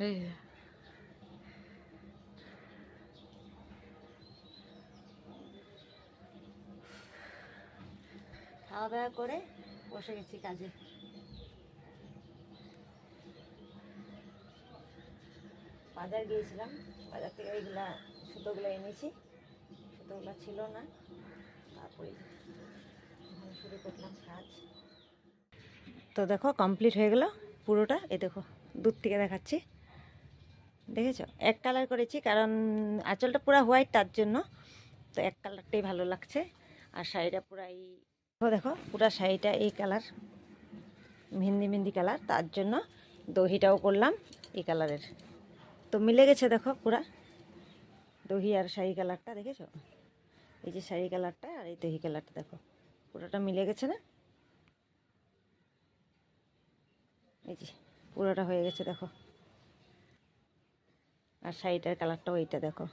এই যে। খাওয়া দাওয়া করে বসে গেছি কাজে। বাজার গিয়েছিলাম, বাজার থেকে এইগুলা সুতোগুলো এনেছি, সুতোগুলো ছিল না, তারপরে এখন শুরু করলাম কাজ। তো দেখো কমপ্লিট হয়ে গেল পুরোটা, এই দেখো দূর থেকে দেখাচ্ছি, দেখেছো? এক কালার করেছি কারণ আঁচলটা পুরো হোয়াইট, তার জন্য তো এক কালারটাই ভালো লাগছে। আর শাড়িটা পুরো এই দেখো পুরো শাড়িটা এই কালার, মেহেন্দি মেহেন্দি কালার, তার জন্য দহিটাও করলাম এই কালারের। তো মিলে গেছে দেখো পুরা দহি আর শাড়ি কালারটা, দেখেছো? এই যে শাড়ি কালারটা আর এই দহি কালারটা দেখো পুরোটা মিলে গেছে না? এই যে পুরোটা হয়ে গেছে দেখো। আর শাড়িটার কালারটাও এইটা দেখো।